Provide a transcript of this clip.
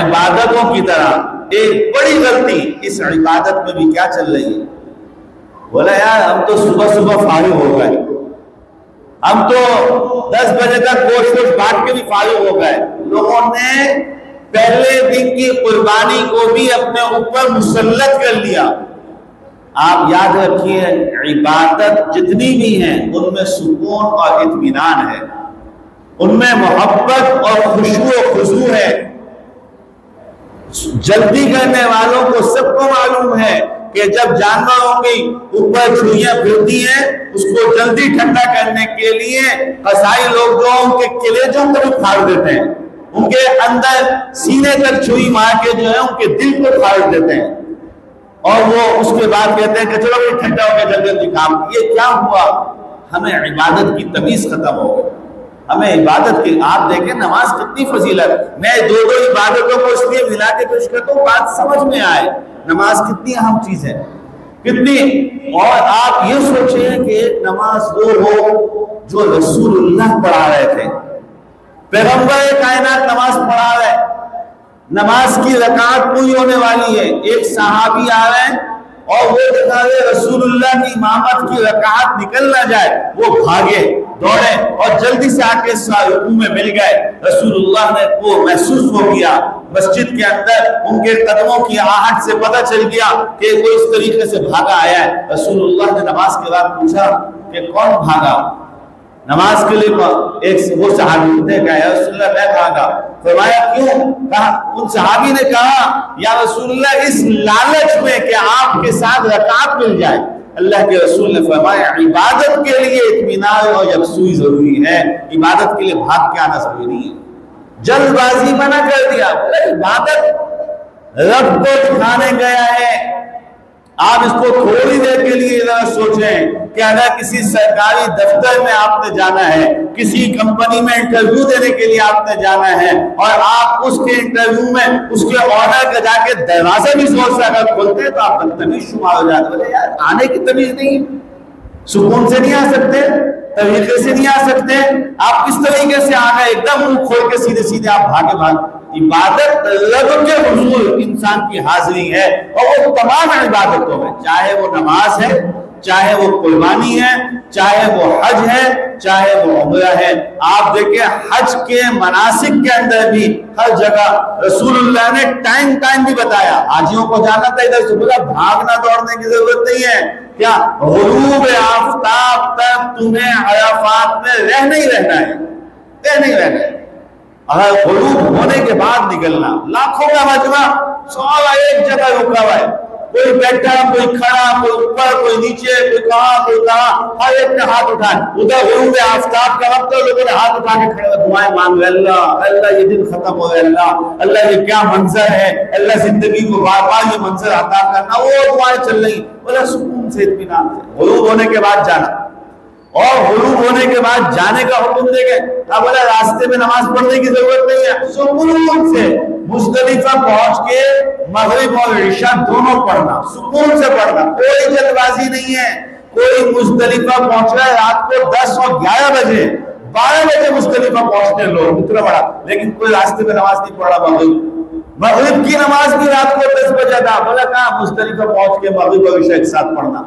عبادتوں کی طرح ایک بڑی غلطی اس عبادت میں بھی کیا چل رہی ہے؟ بولا یار ہم تو صبح صبح فارغ ہو گئے، ہم تو 10 بجے تک گوشت بانٹ کے بھی فارغ ہو گئے. لوگوں نے پہلے دن کی قربانی کو بھی اپنے اوپر مسلط کر لیا. آپ یاد رکھیے عبادت جتنی بھی ہیں ان میں سکون اور اطمینان ہے، ان میں محبت اور خشوع و خضوع ہے. جلدی کرنے والوں کو سب کو معلوم ہے کہ جب جانوروں کے اوپر چھریاں پھرتی ہیں اس کو جلدی ٹھنڈا کرنے کے لیے قصائی لوگ جو ان کے کلیجوں کو بھی پھاڑ دیتے ہیں، ان کے اندر سینے تک چھری مار کے جو ہے ان کے دل کو پھاڑ دیتے ہیں، اور وہ اس کے بعد کہتے ہیں کہ چلو یہ ٹھنڈا ہو گیا جلدی جلدی کام. یہ کیا ہوا؟ ہمیں عبادت کی تمیز ختم ہو گئی. ہمیں عبادت کی، آپ دیکھیں نماز کتنی فضیلت. میں دو عبادتوں کو اس لیے ملا کے پیش کرتا ہوں بات سمجھ میں آئے. نماز کتنی اہم چیز ہے، کتنی. اور آپ یہ سوچیں کہ ایک نماز وہ ہو جو رسول اللہ پڑھا رہے تھے، پیغمبر کائنات نماز پڑھا رہے، نماز کی رکعت پوری ہونے والی ہے، ایک صحابی آ رہے ہیں اور وہ دکھا رہے رسول اللہ کی امامت کی رکعت نکل نہ جائے، وہ بھاگے دوڑے اور جلدی سے آ کے رکوع میں مل گئے. رسول اللہ نے وہ محسوس ہو گیا، مسجد کے اندر ان کے قدموں کی آہٹ سے پتہ چل گیا کہ وہ اس طریقے سے بھاگا آیا ہے. رسول اللہ نے نماز کے بعد پوچھا کہ کون بھاگا نماز کے لیے؟ ایک وہ صحابی نے کہا یا رسول اللہ میں بھاگا. فرمایا کیوں؟ کہا ان صحابی نے کہا یا رسول اللہ اس لالچ میں کہ آپ کے ساتھ رکعت مل جائے. اللہ کے رسول نے فرمایا عبادت کے لیے اطمینان اور یکسوئی ضروری ہے، عبادت کے لیے بھاگ کے آنا ضروری نہیں ہے. جلد بازی منع کر دیا. عبادت رب کو دکھانے گیا ہے. آپ اس کو تھوڑی دیر کے لیے ذرا سوچیں کہ اگر کسی سرکاری دفتر میں آپ نے جانا ہے، کسی کمپنی میں انٹرویو دینے کے لیے آپ نے جانا ہے، اور آپ اس کے انٹرویو میں اس کے آنر کا جا کے دروازے بھی زور سے اگر کھولتے ہیں تو آپ بدتمیز شمار ہو جاتے. بولے یار آنے کی تمیز نہیں، سکون سے نہیں آ سکتے، طریقے سے نہیں آ سکتے. آپ کس طریقے سے آ گئے؟ ایک دم منہ کھول کے سیدھے سیدھے آپ بھاگے بھاگ. عبادت رب کے حضور انسان کی حاضری ہے، اور وہ تمام عبادتوں میں، چاہے وہ نماز ہے، چاہے وہ قربانی ہے، چاہے وہ حج ہے، چاہے وہ عمرہ ہے. آپ دیکھیں حج کے مناسک کے اندر بھی ہر جگہ رسول اللہ نے ٹائم بھی بتایا. حاجیوں کو جانا تھا ادھر سے، بولا بھاگنا دوڑنے کی ضرورت نہیں ہے. کیا غروب آفتاب تک تمہیں عرفات میں رہنا ہی رہنا ہے، نہیں رہنا ہے. اگر غروب ہونے کے بعد نکلنا، لاکھوں کا مجمع سارا ایک جگہ رکا ہوا ہے، کوئی بیٹھا کوئی کھڑا، کوئی اوپر کوئی نیچے، کوئی کہاں کوئی کہاں، ہر ایک نے ہاتھ اٹھائے. ادھر غروب آفتاب کا وقت ہے، لوگوں نے ہاتھ اٹھا کے کھڑے ہوئے دعائیں مانگ رہے. اللہ یہ دن ختم ہو گئے، اللہ یہ کیا منظر ہے، اللہ زندگی کو بار بار یہ منظر عطا کرنا. وہ دعائیں چل رہی. بولا سکون سے اطمینان سے غروب ہونے کے بعد جانا، اور غروب ہونے کے بعد جانے کا حکم دے گئے. اب بولا راستے میں نماز پڑھنے کی ضرورت نہیں ہے، سکون سے مزدلفہ پہنچ کے مغرب اور عشاء دونوں پڑھنا، سکون سے پڑھنا، کوئی جلد بازی نہیں ہے. کوئی مزدلفہ پہنچ رہا ہے رات کو 10 اور 11 بجے، 12 بجے مزدلفہ پہنچتے ہیں لوگ اتنا بڑا، لیکن کوئی راستے میں نماز نہیں پڑھ رہا. مغرب کی نماز بھی رات کو 10 بجے تھا. بولا کہاں مزدلفہ پہنچ کے مغرب اور عشاء ایک ساتھ پڑھنا.